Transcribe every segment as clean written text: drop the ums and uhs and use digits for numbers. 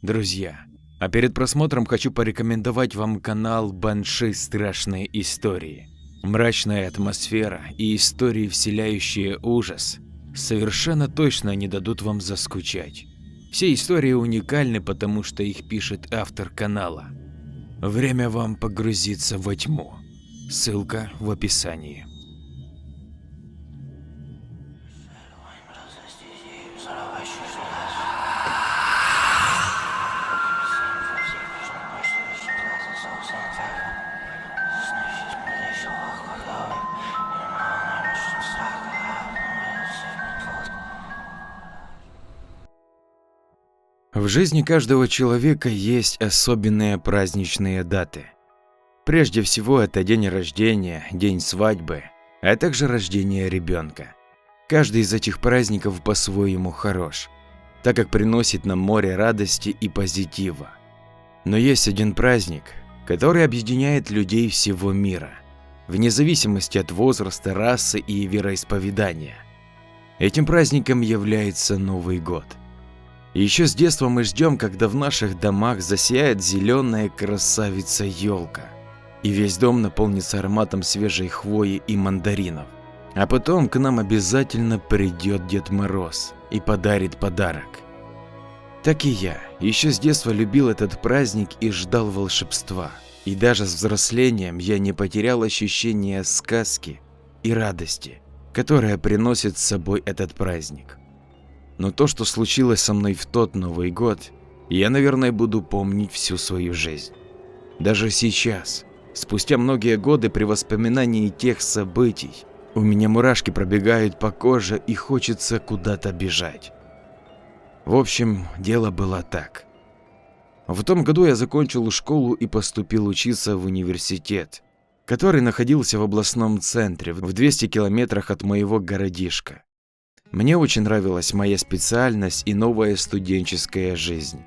Друзья, а перед просмотром хочу порекомендовать вам канал Банши Страшные истории. Мрачная атмосфера и истории, вселяющие ужас, совершенно точно не дадут вам заскучать. Все истории уникальны, потому что их пишет автор канала. Время вам погрузиться во тьму. Ссылка в описании. В жизни каждого человека есть особенные праздничные даты. Прежде всего, это день рождения, день свадьбы, а также рождение ребенка. Каждый из этих праздников по-своему хорош, так как приносит нам море радости и позитива. Но есть один праздник, который объединяет людей всего мира, вне зависимости от возраста, расы и вероисповедания. Этим праздником является Новый год. Еще с детства мы ждем, когда в наших домах засияет зеленая красавица-елка, и весь дом наполнится ароматом свежей хвои и мандаринов. А потом к нам обязательно придет Дед Мороз и подарит подарок. Так и я еще с детства любил этот праздник и ждал волшебства. И даже с взрослением я не потерял ощущения сказки и радости, которая приносит с собой этот праздник. Но то, что случилось со мной в тот Новый год, я, наверное, буду помнить всю свою жизнь. Даже сейчас, спустя многие годы, при воспоминании тех событий, у меня мурашки пробегают по коже и хочется куда-то бежать. В общем, дело было так. В том году я закончил школу и поступил учиться в университет, который находился в областном центре, в 200 километрах от моего городишка. Мне очень нравилась моя специальность и новая студенческая жизнь.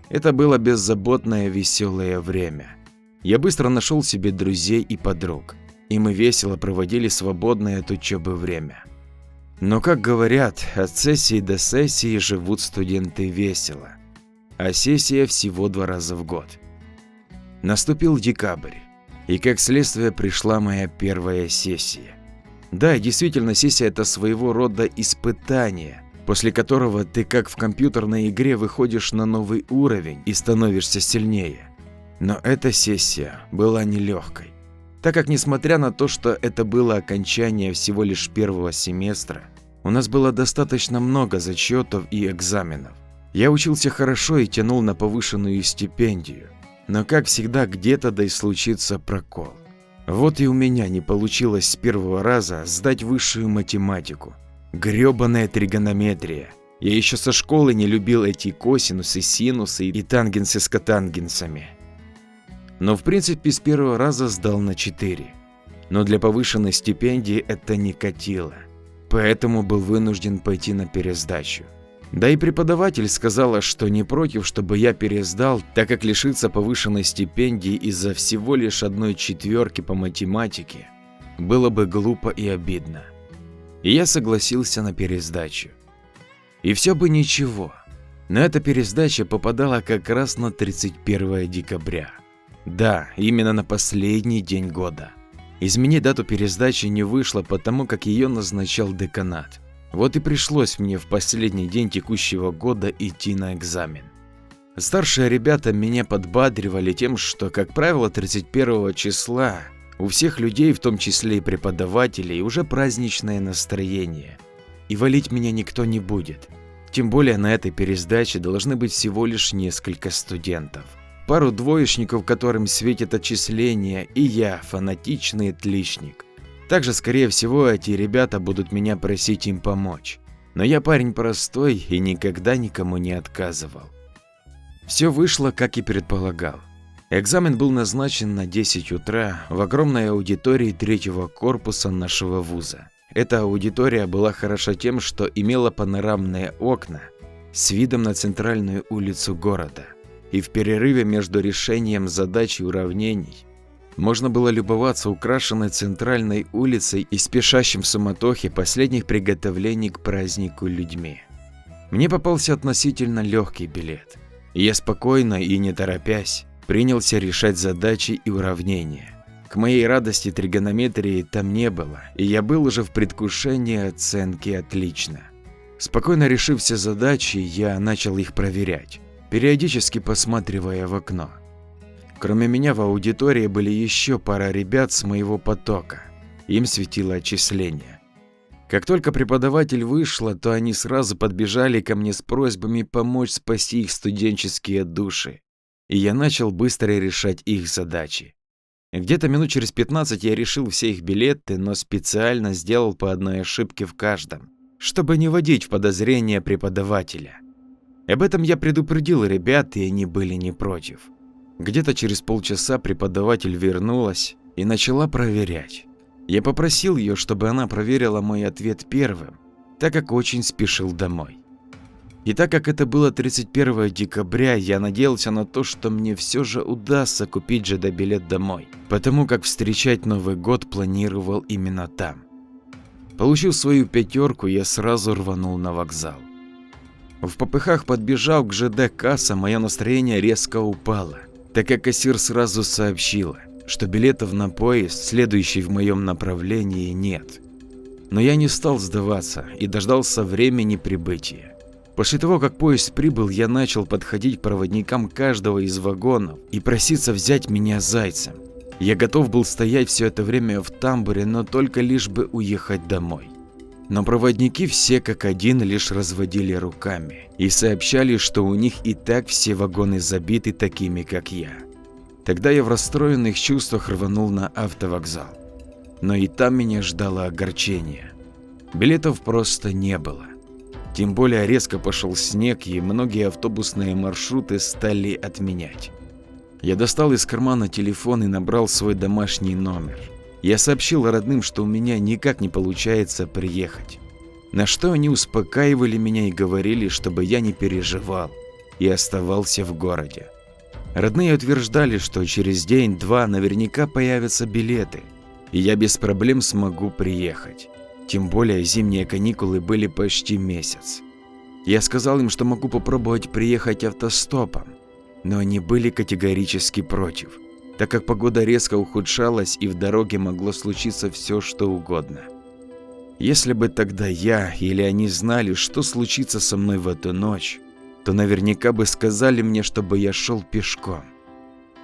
Это было беззаботное, веселое время. Я быстро нашел себе друзей и подруг, и мы весело проводили свободное от учебы время. Но, как говорят, от сессии до сессии живут студенты весело, а сессия всего 2 раза в год. Наступил декабрь, и как следствие пришла моя первая сессия. Да, действительно, сессия – это своего рода испытание, после которого ты, как в компьютерной игре, выходишь на новый уровень и становишься сильнее. Но эта сессия была нелегкой, так как, несмотря на то, что это было окончание всего лишь первого семестра, у нас было достаточно много зачетов и экзаменов. Я учился хорошо и тянул на повышенную стипендию, но, как всегда, где-то да и случится прокол. Вот и у меня не получилось с первого раза сдать высшую математику. Грёбаная тригонометрия. Я еще со школы не любил эти косинусы, синусы и тангенсы с котангенсами. Но в принципе с первого раза сдал на 4. Но для повышенной стипендии это не катило. Поэтому был вынужден пойти на пересдачу. Да и преподаватель сказала, что не против, чтобы я пересдал, так как лишиться повышенной стипендии из-за всего лишь 1 четверки по математике было бы глупо и обидно. И я согласился на пересдачу. И все бы ничего, но эта пересдача попадала как раз на 31 декабря. Да, именно на последний день года. Изменить дату пересдачи не вышло, потому как ее назначал деканат. Вот и пришлось мне в последний день текущего года идти на экзамен. Старшие ребята меня подбадривали тем, что, как правило, 31 числа у всех людей, в том числе и преподавателей, уже праздничное настроение, и валить меня никто не будет. Тем более на этой пересдаче должны быть всего лишь несколько студентов. Пару двоечников, которым светит отчисление, и я, фанатичный отличник. Также, скорее всего, эти ребята будут меня просить им помочь. Но я парень простой и никогда никому не отказывал. Все вышло, как и предполагал. Экзамен был назначен на 10 утра в огромной аудитории 3-го корпуса нашего вуза. Эта аудитория была хороша тем, что имела панорамные окна с видом на центральную улицу города. И в перерыве между решением задач и уравнений можно было любоваться украшенной центральной улицей и спешащим в суматохе последних приготовлений к празднику людьми. Мне попался относительно легкий билет. И я спокойно и не торопясь принялся решать задачи и уравнения. К моей радости тригонометрии там не было, и я был уже в предвкушении оценки «отлично». Спокойно решив все задачи, я начал их проверять, периодически посматривая в окно. Кроме меня в аудитории были еще пара ребят с моего потока. Им светило отчисление. Как только преподаватель вышла, то они сразу подбежали ко мне с просьбами помочь спасти их студенческие души, и я начал быстро решать их задачи. Где-то минут через 15 я решил все их билеты, но специально сделал по одной ошибке в каждом, чтобы не вводить в подозрение преподавателя. Об этом я предупредил ребят, и они были не против. Где-то через полчаса преподаватель вернулась и начала проверять. Я попросил ее, чтобы она проверила мой ответ первым, так как очень спешил домой. И так как это было 31 декабря, я надеялся на то, что мне все же удастся купить ЖД-билет домой, потому как встречать Новый год планировал именно там. Получив свою 5, я сразу рванул на вокзал. В попыхах подбежав к ЖД-касса, мое настроение резко упало, так как кассир сразу сообщила, что билетов на поезд, следующий в моем направлении, нет. Но я не стал сдаваться и дождался времени прибытия. После того, как поезд прибыл, я начал подходить к проводникам каждого из вагонов и проситься взять меня зайцем. Я готов был стоять все это время в тамбуре, но только лишь бы уехать домой. Но проводники все как один лишь разводили руками и сообщали, что у них и так все вагоны забиты такими, как я. Тогда я в расстроенных чувствах рванул на автовокзал. Но и там меня ждало огорчение. Билетов просто не было. Тем более резко пошел снег, и многие автобусные маршруты стали отменять. Я достал из кармана телефон и набрал свой домашний номер. Я сообщил родным, что у меня никак не получается приехать. На что они успокаивали меня и говорили, чтобы я не переживал и оставался в городе. Родные утверждали, что через день-два наверняка появятся билеты, и я без проблем смогу приехать. Тем более зимние каникулы были почти месяц. Я сказал им, что могу попробовать приехать автостопом, но они были категорически против, так как погода резко ухудшалась и в дороге могло случиться все, что угодно. Если бы тогда я или они знали, что случится со мной в эту ночь, то наверняка бы сказали мне, чтобы я шел пешком.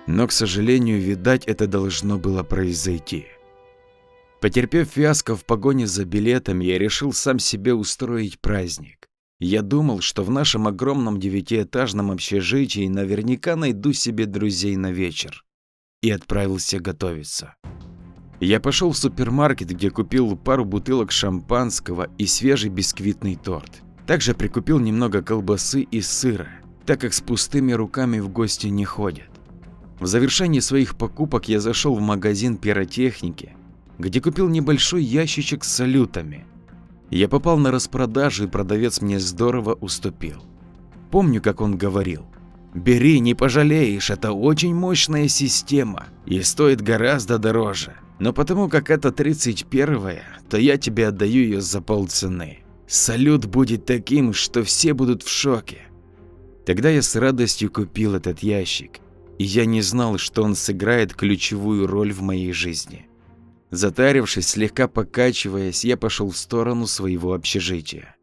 Но, к сожалению, видать, это должно было произойти. Потерпев фиаско в погоне за билетами, я решил сам себе устроить праздник. Я думал, что в нашем огромном 9-этажном общежитии наверняка найду себе друзей на вечер. И отправился готовиться. Я пошел в супермаркет, где купил пару бутылок шампанского и свежий бисквитный торт. Также прикупил немного колбасы и сыра, так как с пустыми руками в гости не ходят. В завершении своих покупок я зашел в магазин пиротехники, где купил небольшой ящичек с салютами. Я попал на распродажу, и продавец мне здорово уступил. Помню, как он говорил: «Бери, не пожалеешь, это очень мощная система и стоит гораздо дороже. Но потому как это 31-я, то я тебе отдаю ее за полцены. Салют будет таким, что все будут в шоке». Тогда я с радостью купил этот ящик, и я не знал, что он сыграет ключевую роль в моей жизни. Затарившись, слегка покачиваясь, я пошел в сторону своего общежития.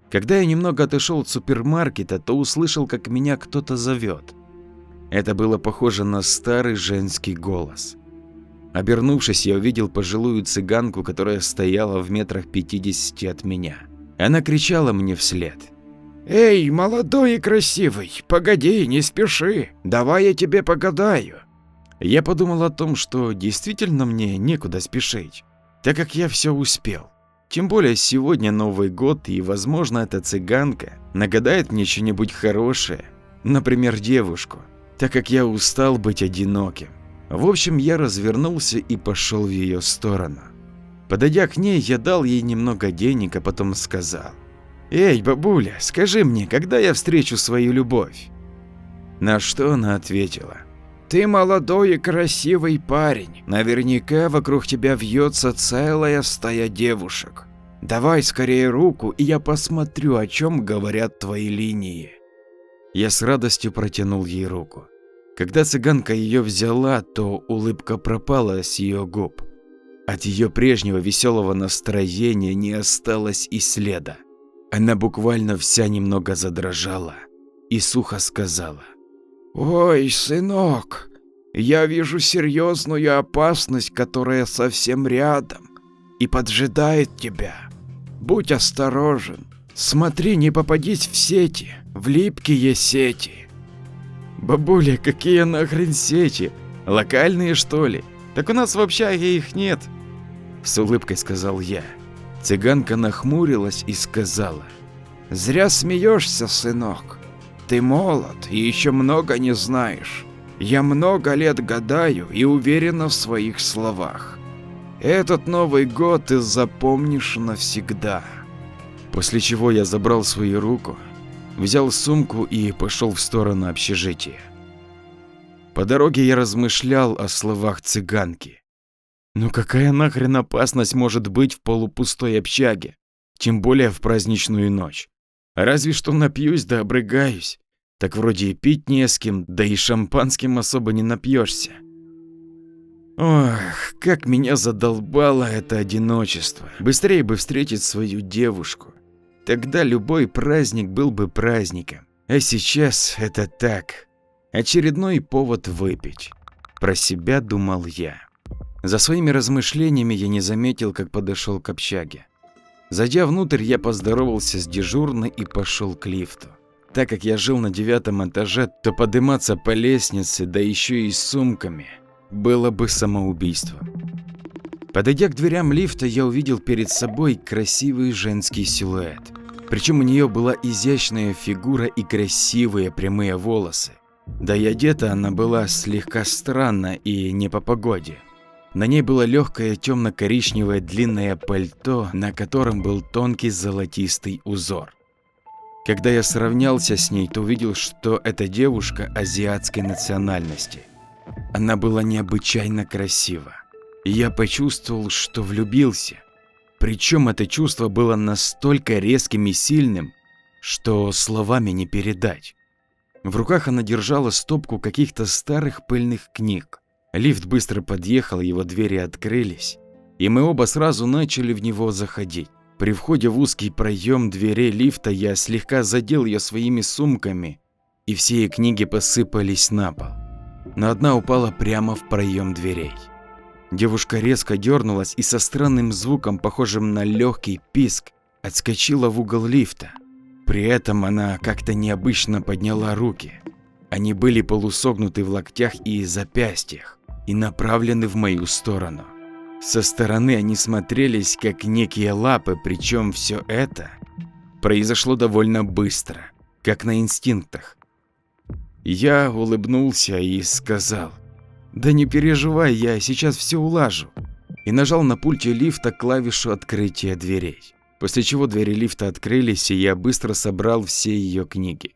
Когда я немного отошел от супермаркета, то услышал, как меня кто-то зовет. Это было похоже на старый женский голос. Обернувшись, я увидел пожилую цыганку, которая стояла в метрах 50 от меня. Она кричала мне вслед: «Эй, молодой и красивый, погоди, не спеши, давай я тебе погадаю». Я подумал о том, что действительно мне некуда спешить, так как я все успел. Тем более сегодня Новый год, и, возможно, эта цыганка нагадает мне что-нибудь хорошее, например, девушку, так как я устал быть одиноким. В общем, я развернулся и пошел в ее сторону. Подойдя к ней, я дал ей немного денег, а потом сказал: «Эй, бабуля, скажи мне, когда я встречу свою любовь?» На что она ответила: «Ты молодой и красивый парень, наверняка вокруг тебя вьется целая стая девушек. Давай скорее руку, и я посмотрю, о чем говорят твои линии». Я с радостью протянул ей руку. Когда цыганка ее взяла, то улыбка пропала с ее губ. От ее прежнего веселого настроения не осталось и следа. Она буквально вся немного задрожала и сухо сказала: «Ой, сынок, я вижу серьезную опасность, которая совсем рядом и поджидает тебя. Будь осторожен, смотри, не попадись в сети, в липкие сети». Бабуля, какие нахрен сети? Локальные, что ли? Так у нас в общаге их нет. С улыбкой сказал я. Цыганка нахмурилась и сказала: «Зря смеешься, сынок. Ты молод и еще много не знаешь. Я много лет гадаю и уверена в своих словах. Этот Новый год ты запомнишь навсегда». После чего я забрал свою руку, взял сумку и пошел в сторону общежития. По дороге я размышлял о словах цыганки. Ну какая нахрен опасность может быть в полупустой общаге, тем более в праздничную ночь? Разве что напьюсь да обрыгаюсь. Так вроде и пить не с кем, да и шампанским особо не напьешься. Ох, как меня задолбало это одиночество. Быстрее бы встретить свою девушку. Тогда любой праздник был бы праздником. А сейчас это так. Очередной повод выпить. Про себя думал я. За своими размышлениями я не заметил, как подошел к общаге. Зайдя внутрь, я поздоровался с дежурной и пошел к лифту. Так как я жил на 9-м этаже, то подниматься по лестнице, да еще и с сумками, было бы самоубийством. Подойдя к дверям лифта, я увидел перед собой красивый женский силуэт. Причем у нее была изящная фигура и красивые прямые волосы. Да и одета она была слегка странно и не по погоде. На ней было легкое темно-коричневое длинное пальто, на котором был тонкий золотистый узор. Когда я сравнялся с ней, то увидел, что эта девушка азиатской национальности. Она была необычайно красива. И я почувствовал, что влюбился. Причем это чувство было настолько резким и сильным, что словами не передать. В руках она держала стопку каких-то старых пыльных книг. Лифт быстро подъехал, его двери открылись, и мы оба сразу начали в него заходить. При входе в узкий проем дверей лифта я слегка задел ее своими сумками, и все книги посыпались на пол. Но одна упала прямо в проем дверей. Девушка резко дернулась и со странным звуком, похожим на легкий писк, отскочила в угол лифта. При этом она как-то необычно подняла руки. Они были полусогнуты в локтях и запястьях и направлены в мою сторону. Со стороны они смотрелись как некие лапы, причем все это произошло довольно быстро, как на инстинктах. Я улыбнулся и сказал: «Да не переживай, я сейчас все улажу», и нажал на пульте лифта клавишу открытия дверей. После чего двери лифта открылись, и я быстро собрал все ее книги.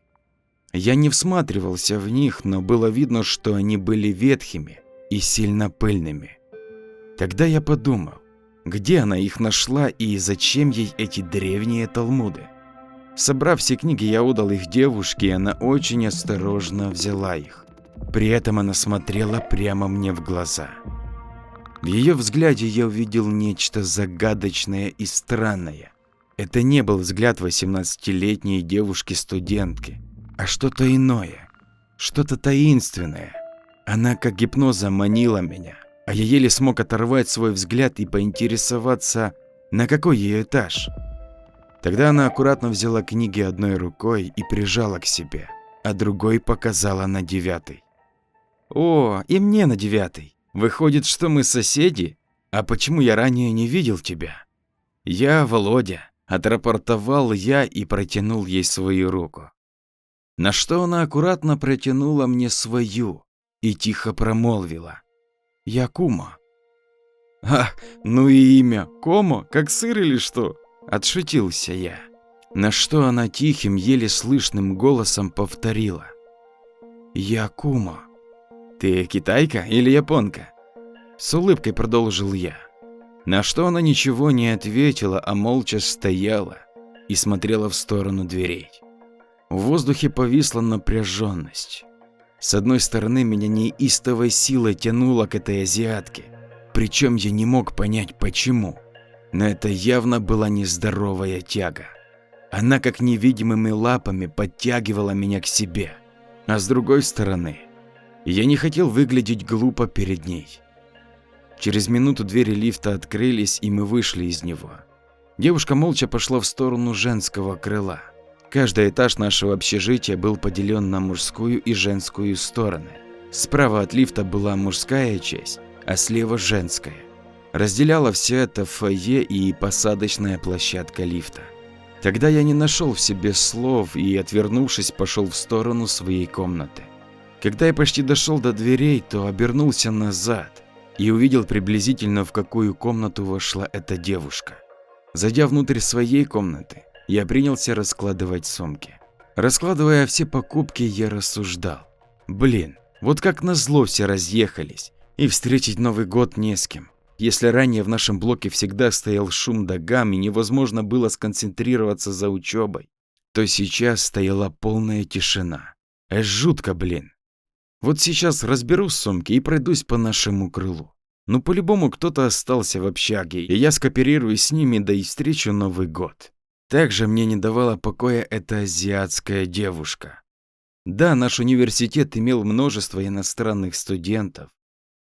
Я не всматривался в них, но было видно, что они были ветхими и сильно пыльными. Тогда я подумал, где она их нашла и зачем ей эти древние талмуды. Собрав все книги, я отдал их девушке, и она очень осторожно взяла их. При этом она смотрела прямо мне в глаза. В ее взгляде я увидел нечто загадочное и странное. Это не был взгляд 18-летней девушки-студентки, а что-то иное, что-то таинственное. Она как гипнозом манила меня, а я еле смог оторвать свой взгляд и поинтересоваться, на какой ее этаж. Тогда она аккуратно взяла книги одной рукой и прижала к себе, а другой показала на 9-й. «О, и мне на 9-й. Выходит, что мы соседи? А почему я ранее не видел тебя?» «Я Володя», – отрапортовал я и протянул ей свою руку. На что она аккуратно протянула мне свою и тихо промолвила: «Я Кума». «А, ну и имя. Комо, как сыр или что?» – отшутился я. На что она тихим, еле слышным голосом повторила: «Я Кума». «Ты китайка или японка?» С улыбкой продолжил я. На что она ничего не ответила, а молча стояла и смотрела в сторону дверей. В воздухе повисла напряженность. С одной стороны, меня неистовой силой тянуло к этой азиатке, причем я не мог понять почему, но это явно была нездоровая тяга. Она как невидимыми лапами подтягивала меня к себе, а с другой стороны, я не хотел выглядеть глупо перед ней. Через минуту двери лифта открылись, и мы вышли из него. Девушка молча пошла в сторону женского крыла. Каждый этаж нашего общежития был поделен на мужскую и женскую стороны. Справа от лифта была мужская часть, а слева женская. Разделяла все это фойе и посадочная площадка лифта. Тогда я не нашел в себе слов и, отвернувшись, пошел в сторону своей комнаты. Когда я почти дошел до дверей, то обернулся назад и увидел приблизительно, в какую комнату вошла эта девушка. Зайдя внутрь своей комнаты, я принялся раскладывать сумки. Раскладывая все покупки, я рассуждал. Блин, вот как назло все разъехались, и встретить Новый год не с кем. Если ранее в нашем блоке всегда стоял шум да гам и невозможно было сконцентрироваться за учебой, то сейчас стояла полная тишина. Жутко, блин. Вот сейчас разберу сумки и пройдусь по нашему крылу. Ну по-любому кто-то остался в общаге, и я скооперируюсь с ними, да и встречу Новый год. Также мне не давала покоя эта азиатская девушка. Да, наш университет имел множество иностранных студентов,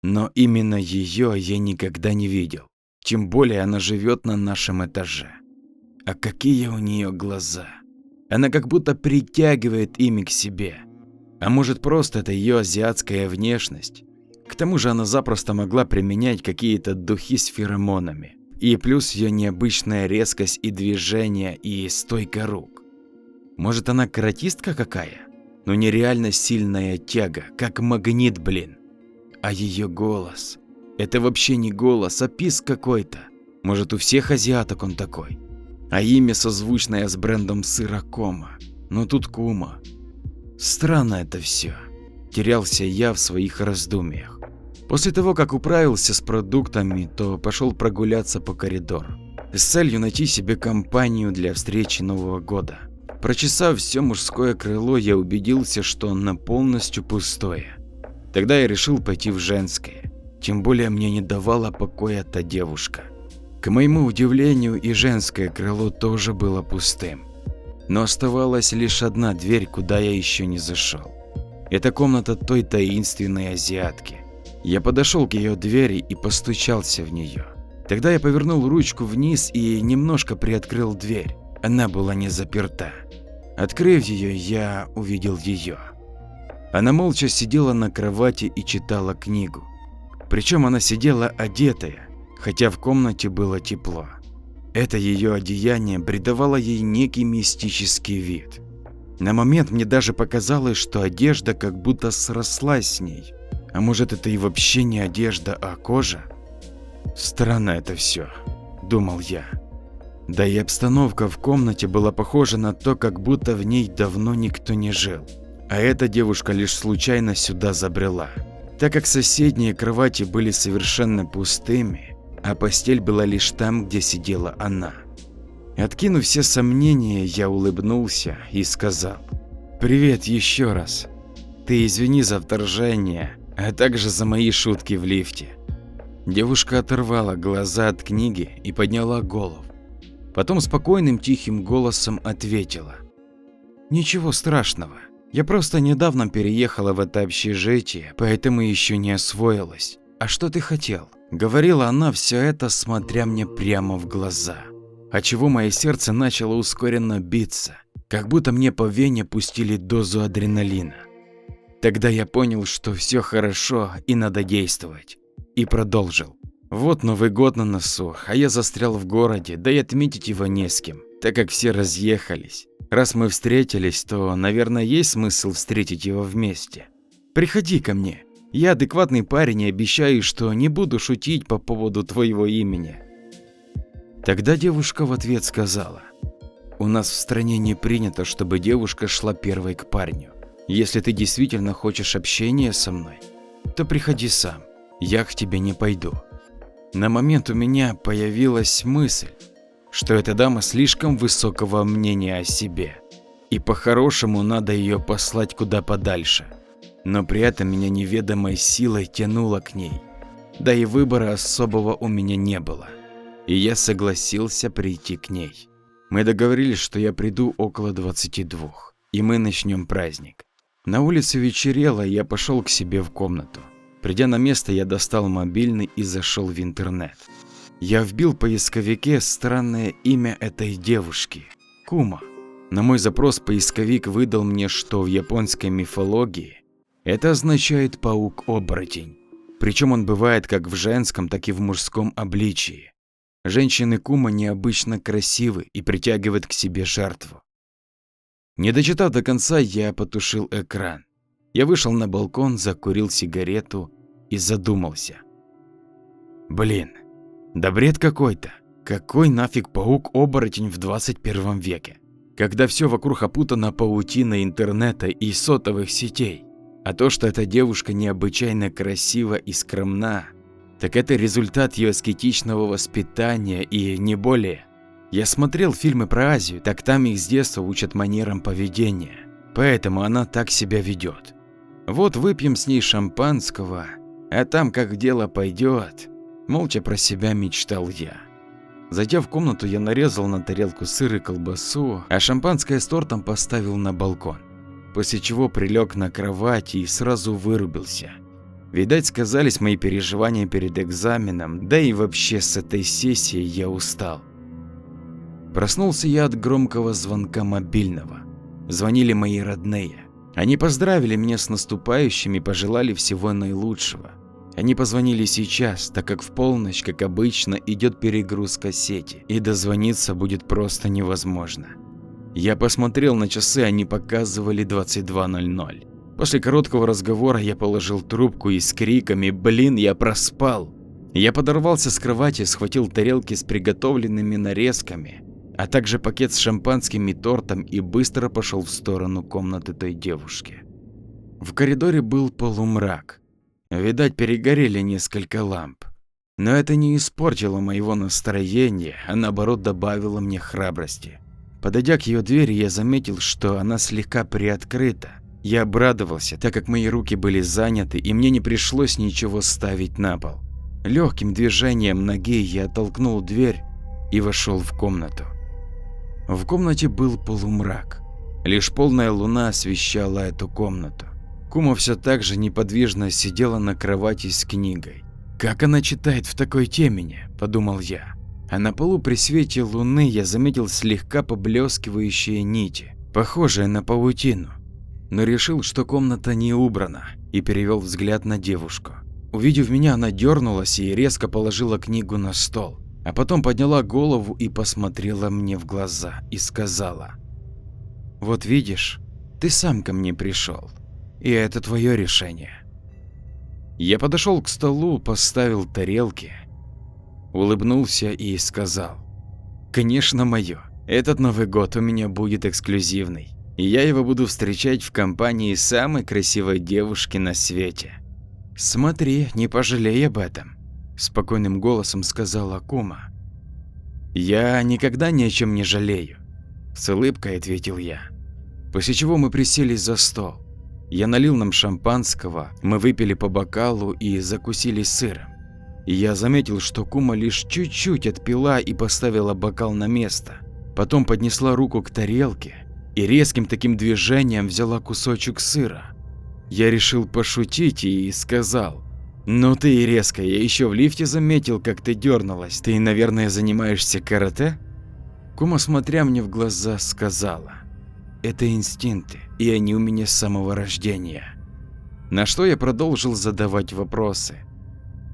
но именно ее я никогда не видел. Тем более она живет на нашем этаже. А какие у нее глаза! Она как будто притягивает ими к себе. А может, просто это ее азиатская внешность? К тому же она запросто могла применять какие-то духи с феромонами. И плюс ее необычная резкость и движение, и стойка рук. Может, она каратистка какая? Но нереально сильная тяга, как магнит, блин. А ее голос. Это вообще не голос, а писк какой-то. Может, у всех азиаток он такой. А имя созвучное с брендом сыра Кома. Но тут Кума. Странно это все. Терялся я в своих раздумьях. После того, как управился с продуктами, то пошел прогуляться по коридору с целью найти себе компанию для встречи Нового года. Прочесав все мужское крыло, я убедился, что оно полностью пустое. Тогда я решил пойти в женское, тем более мне не давала покоя та девушка. К моему удивлению, и женское крыло тоже было пустым. Но оставалась лишь одна дверь, куда я еще не зашел. Это комната той таинственной азиатки. Я подошел к ее двери и постучался в нее. Тогда я повернул ручку вниз и немножко приоткрыл дверь. Она была не заперта. Открыв ее, я увидел ее. Она молча сидела на кровати и читала книгу. Причем она сидела одетая, хотя в комнате было тепло. Это ее одеяние придавало ей некий мистический вид. На момент мне даже показалось, что одежда как будто срослась с ней. А может, это и вообще не одежда, а кожа? Странно это все, думал я. Да и обстановка в комнате была похожа на то, как будто в ней давно никто не жил. А эта девушка лишь случайно сюда забрела, так как соседние кровати были совершенно пустыми, а постель была лишь там, где сидела она. Откинув все сомнения, я улыбнулся и сказал: «Привет еще раз. Ты извини за вторжение, а также за мои шутки в лифте». Девушка оторвала глаза от книги и подняла голову. Потом спокойным тихим голосом ответила: «Ничего страшного. Я просто недавно переехала в это общежитие, поэтому еще не освоилась. А что ты хотел?» Говорила она все это, смотря мне прямо в глаза. Отчего мое сердце начало ускоренно биться, как будто мне по вене пустили дозу адреналина. Тогда я понял, что все хорошо и надо действовать. И продолжил. Вот Новый год на носу, а я застрял в городе, да и отметить его не с кем, так как все разъехались. Раз мы встретились, то, наверное, есть смысл встретить его вместе. Приходи ко мне. Я адекватный парень и обещаю, что не буду шутить по поводу твоего имени. Тогда девушка в ответ сказала: «У нас в стране не принято, чтобы девушка шла первой к парню. Если ты действительно хочешь общения со мной, то приходи сам, я к тебе не пойду». На момент у меня появилась мысль, что эта дама слишком высокого мнения о себе. и по-хорошему надо ее послать куда подальше. Но при этом меня неведомой силой тянуло к ней. Да и выбора особого у меня не было. И я согласился прийти к ней. Мы договорились, что я приду около 22, и мы начнем праздник. На улице вечерело, и я пошел к себе в комнату. Придя на место, я достал мобильный и зашел в интернет. Я вбил в поисковике странное имя этой девушки – Кума. На мой запрос поисковик выдал мне, что в японской мифологии это означает паук-оборотень. Причем он бывает как в женском, так и в мужском обличии. Женщины Кума необычно красивы и притягивают к себе жертву. Не дочитав до конца, я потушил экран. Я вышел на балкон, закурил сигарету и задумался. Блин, да бред какой-то. Какой нафиг паук-оборотень в 21 веке? Когда все вокруг опутано паутиной интернета и сотовых сетей. А то, что эта девушка необычайно красива и скромна, так это результат ее аскетичного воспитания и не более. Я смотрел фильмы про Азию, так там их с детства учат манерам поведения, поэтому она так себя ведет. Вот выпьем с ней шампанского, а там как дело пойдет, молча про себя мечтал я. Зайдя в комнату, я нарезал на тарелку сыр и колбасу, а шампанское с тортом поставил на балкон. После чего прилег на кровать и сразу вырубился. Видать, сказались мои переживания перед экзаменом, да и вообще с этой сессии я устал. Проснулся я от громкого звонка мобильного. Звонили мои родные. Они поздравили меня с наступающим и пожелали всего наилучшего. Они позвонили сейчас, так как в полночь, как обычно, идет перегрузка сети, и дозвониться будет просто невозможно. Я посмотрел на часы, они показывали 22:00. После короткого разговора я положил трубку и с криками «Блин, я проспал!». Я подорвался с кровати, схватил тарелки с приготовленными нарезками, а также пакет с шампанским и тортом и быстро пошел в сторону комнаты той девушки. В коридоре был полумрак. Видать, перегорели несколько ламп. Но это не испортило моего настроения, а наоборот добавило мне храбрости. Подойдя к ее двери, я заметил, что она слегка приоткрыта. Я обрадовался, так как мои руки были заняты и мне не пришлось ничего ставить на пол. Легким движением ноги я оттолкнул дверь и вошел в комнату. В комнате был полумрак. Лишь полная луна освещала эту комнату. Кума все так же неподвижно сидела на кровати с книгой. «Как она читает в такой темени?» – подумал я. А на полу при свете луны я заметил слегка поблескивающие нити, похожие на паутину. Но решил, что комната не убрана, и перевел взгляд на девушку. Увидев меня, она дернулась и резко положила книгу на стол, а потом подняла голову и посмотрела мне в глаза и сказала: «Вот видишь, ты сам ко мне пришел. И это твое решение». Я подошел к столу, поставил тарелки, улыбнулся и сказал: «Конечно, мое. Этот Новый год у меня будет эксклюзивный, и я его буду встречать в компании самой красивой девушки на свете. Смотри, не пожалей об этом», – спокойным голосом сказала Кума. «Я никогда ни о чем не жалею», – с улыбкой ответил я. После чего мы присели за стол. Я налил нам шампанского, мы выпили по бокалу и закусили сыром. И я заметил, что Кума лишь чуть-чуть отпила и поставила бокал на место. Потом поднесла руку к тарелке и резким таким движением взяла кусочек сыра. Я решил пошутить и сказал: «Ну ты и резко, я еще в лифте заметил, как ты дернулась. Ты, наверное, занимаешься карате?» Кума, смотря мне в глаза, сказала: «Это инстинкты, и они у меня с самого рождения». На что я продолжил задавать вопросы.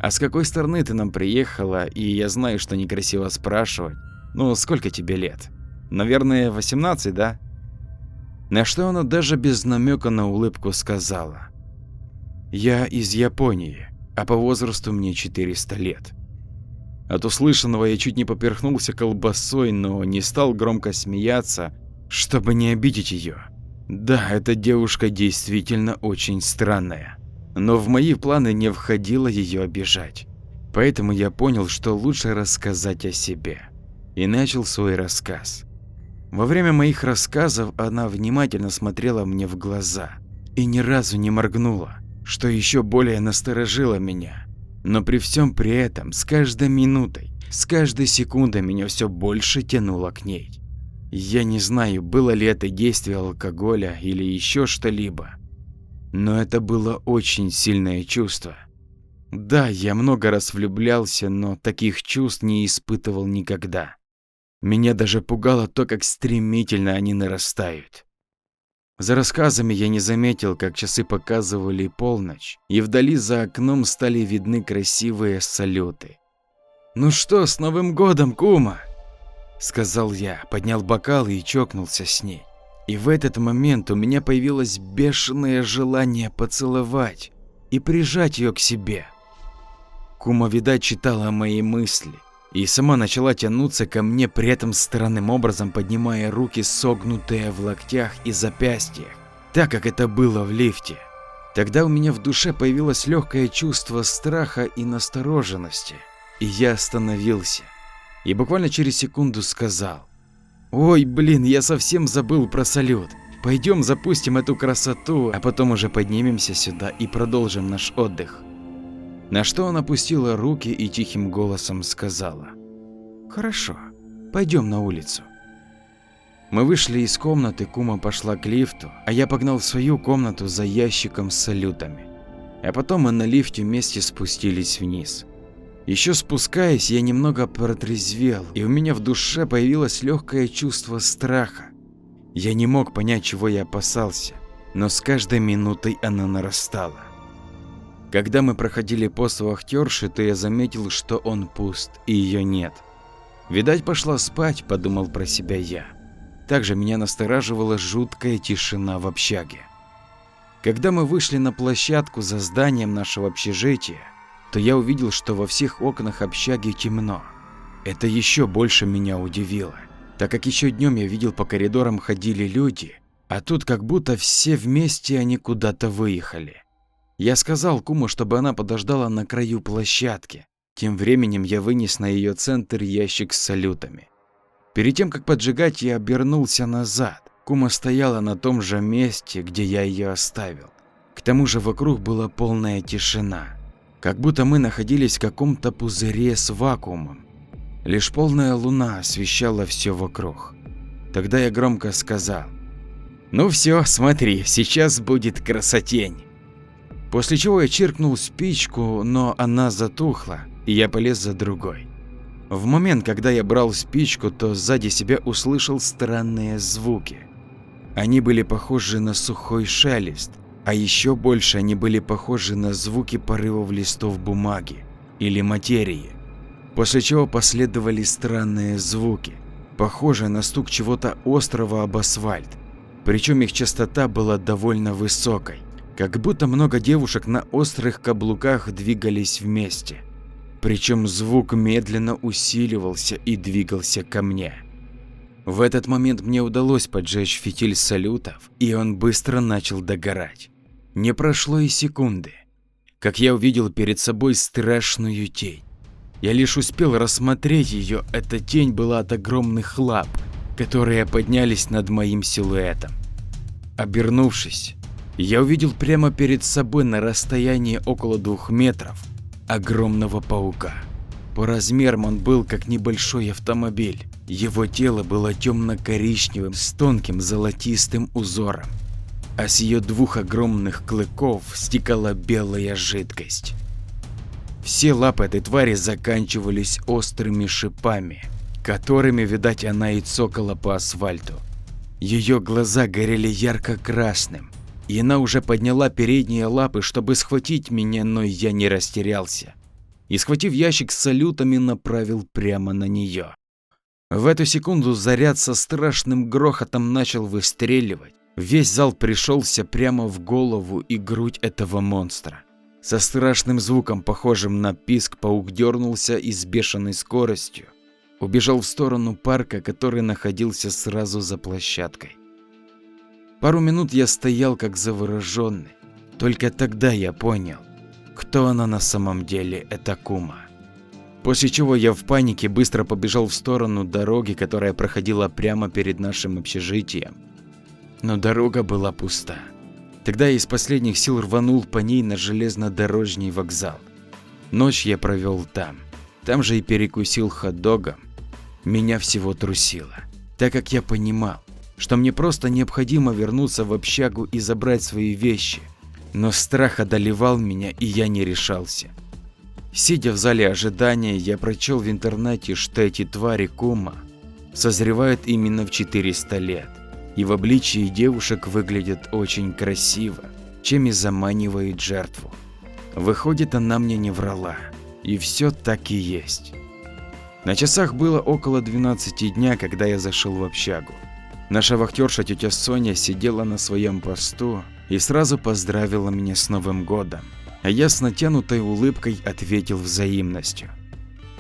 «А с какой стороны ты нам приехала? И я знаю, что некрасиво спрашивать, но сколько тебе лет? Наверное, 18, да?» На что она даже без намека на улыбку сказала: «Я из Японии, а по возрасту мне 400 лет». От услышанного я чуть не поперхнулся колбасой, но не стал громко смеяться, чтобы не обидеть ее. Да, эта девушка действительно очень странная, но в мои планы не входило ее обижать. Поэтому я понял, что лучше рассказать о себе, и начал свой рассказ. Во время моих рассказов она внимательно смотрела мне в глаза и ни разу не моргнула, что еще более насторожило меня. Но при всем при этом, с каждой минутой, с каждой секундой меня все больше тянуло к ней. Я не знаю, было ли это действие алкоголя или еще что-либо, но это было очень сильное чувство. Да, я много раз влюблялся, но таких чувств не испытывал никогда. Меня даже пугало то, как стремительно они нарастают. За рассказами я не заметил, как часы показывали полночь, и вдали за окном стали видны красивые салюты. «Ну что, с Новым годом, кума!» — сказал я, поднял бокал и чокнулся с ней. И в этот момент у меня появилось бешеное желание поцеловать и прижать ее к себе. Кума, видать, читала мои мысли и сама начала тянуться ко мне, при этом странным образом поднимая руки, согнутые в локтях и запястьях, так как это было в лифте. Тогда у меня в душе появилось легкое чувство страха и настороженности, и я остановился и буквально через секунду сказал: «Ой, блин, я совсем забыл про салют. Пойдем запустим эту красоту, а потом уже поднимемся сюда и продолжим наш отдых». На что она опустила руки и тихим голосом сказала: «Хорошо, пойдем на улицу». Мы вышли из комнаты, кума пошла к лифту, а я погнал в свою комнату за ящиком с салютами. А потом мы на лифте вместе спустились вниз. Еще спускаясь, я немного протрезвел, и у меня в душе появилось легкое чувство страха. Я не мог понять, чего я опасался, но с каждой минутой оно нарастало. Когда мы проходили пост вахтерши, то я заметил, что он пуст и ее нет. Видать, пошла спать, подумал про себя я. Также меня настораживала жуткая тишина в общаге. Когда мы вышли на площадку за зданием нашего общежития, то я увидел, что во всех окнах общаги темно. Это еще больше меня удивило, так как еще днем я видел, по коридорам ходили люди, а тут как будто все вместе они куда-то выехали. Я сказал куму, чтобы она подождала на краю площадки. Тем временем я вынес на ее центр ящик с салютами. Перед тем, как поджигать, я обернулся назад. Кума стояла на том же месте, где я ее оставил. К тому же вокруг была полная тишина, как будто мы находились в каком-то пузыре с вакуумом. Лишь полная луна освещала все вокруг. Тогда я громко сказал: «Ну все, смотри, сейчас будет красотень». После чего я чиркнул спичку, но она затухла, и я полез за другой. В момент, когда я брал спичку, то сзади себя услышал странные звуки. Они были похожи на сухой шелест, а еще больше они были похожи на звуки порывов листов бумаги или материи. После чего последовали странные звуки, похожие на стук чего-то острого об асфальт. Причем их частота была довольно высокой, как будто много девушек на острых каблуках двигались вместе. Причем звук медленно усиливался и двигался ко мне. В этот момент мне удалось поджечь фитиль салютов, и он быстро начал догорать. Не прошло и секунды, как я увидел перед собой страшную тень. Я лишь успел рассмотреть ее, эта тень была от огромных лап, которые поднялись над моим силуэтом. Обернувшись, я увидел прямо перед собой на расстоянии около 2 метров огромного паука. По размерам он был как небольшой автомобиль. Его тело было темно-коричневым с тонким золотистым узором, а с ее 2 огромных клыков стекала белая жидкость. Все лапы этой твари заканчивались острыми шипами, которыми, видать, она и цокала по асфальту. Ее глаза горели ярко-красным, и она уже подняла передние лапы, чтобы схватить меня, но я не растерялся и, схватив ящик с салютами, направил прямо на нее. В эту секунду заряд со страшным грохотом начал выстреливать. Весь зал пришелся прямо в голову и грудь этого монстра. Со страшным звуком, похожим на писк, паук дернулся и с бешеной скоростью убежал в сторону парка, который находился сразу за площадкой. Пару минут я стоял как завороженный. Только тогда я понял, кто она на самом деле, эта кума. После чего я в панике быстро побежал в сторону дороги, которая проходила прямо перед нашим общежитием. Но дорога была пуста. Тогда я из последних сил рванул по ней на железнодорожный вокзал. Ночь я провел там. Там же и перекусил хот-догом. Меня всего трусило, так как я понимал, что мне просто необходимо вернуться в общагу и забрать свои вещи. Но страх одолевал меня, и я не решался. Сидя в зале ожидания, я прочел в интернете, что эти твари Кума созревают именно в 400 лет, и в обличии девушек выглядят очень красиво, чем и заманивают жертву. Выходит, она мне не врала, и все так и есть. На часах было около 12 дня, когда я зашел в общагу. Наша вахтерша тетя Соня сидела на своем посту и сразу поздравила меня с Новым годом, а я с натянутой улыбкой ответил взаимностью.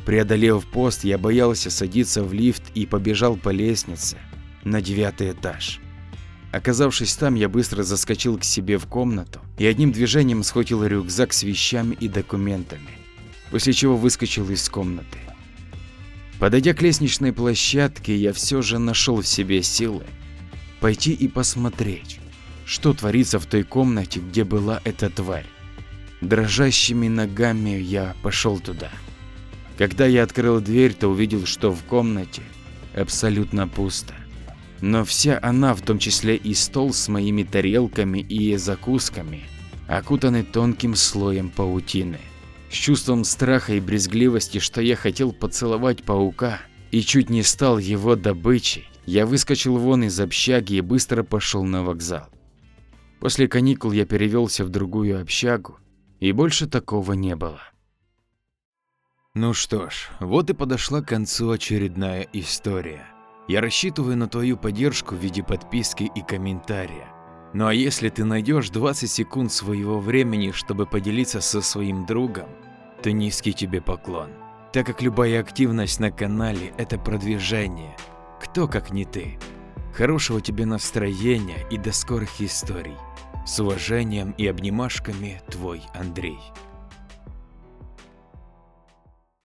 Преодолев пост, я боялся садиться в лифт и побежал по лестнице на 9-й этаж. Оказавшись там, я быстро заскочил к себе в комнату и одним движением схватил рюкзак с вещами и документами, после чего выскочил из комнаты. Подойдя к лестничной площадке, я все же нашел в себе силы пойти и посмотреть, что творится в той комнате, где была эта тварь. Дрожащими ногами я пошел туда. Когда я открыл дверь, то увидел, что в комнате абсолютно пусто. Но вся она, в том числе и стол с моими тарелками и закусками, окутаны тонким слоем паутины. С чувством страха и брезгливости, что я хотел поцеловать паука и чуть не стал его добычей, я выскочил вон из общаги и быстро пошел на вокзал. После каникул я перевелся в другую общагу, и больше такого не было. Ну что ж, вот и подошла к концу очередная история. Я рассчитываю на твою поддержку в виде подписки и комментария. Ну а если ты найдешь 20 секунд своего времени, чтобы поделиться со своим другом, то низкий тебе поклон, так как любая активность на канале – это продвижение. Кто как не ты. Хорошего тебе настроения и до скорых историй. С уважением и обнимашками, твой Андрей.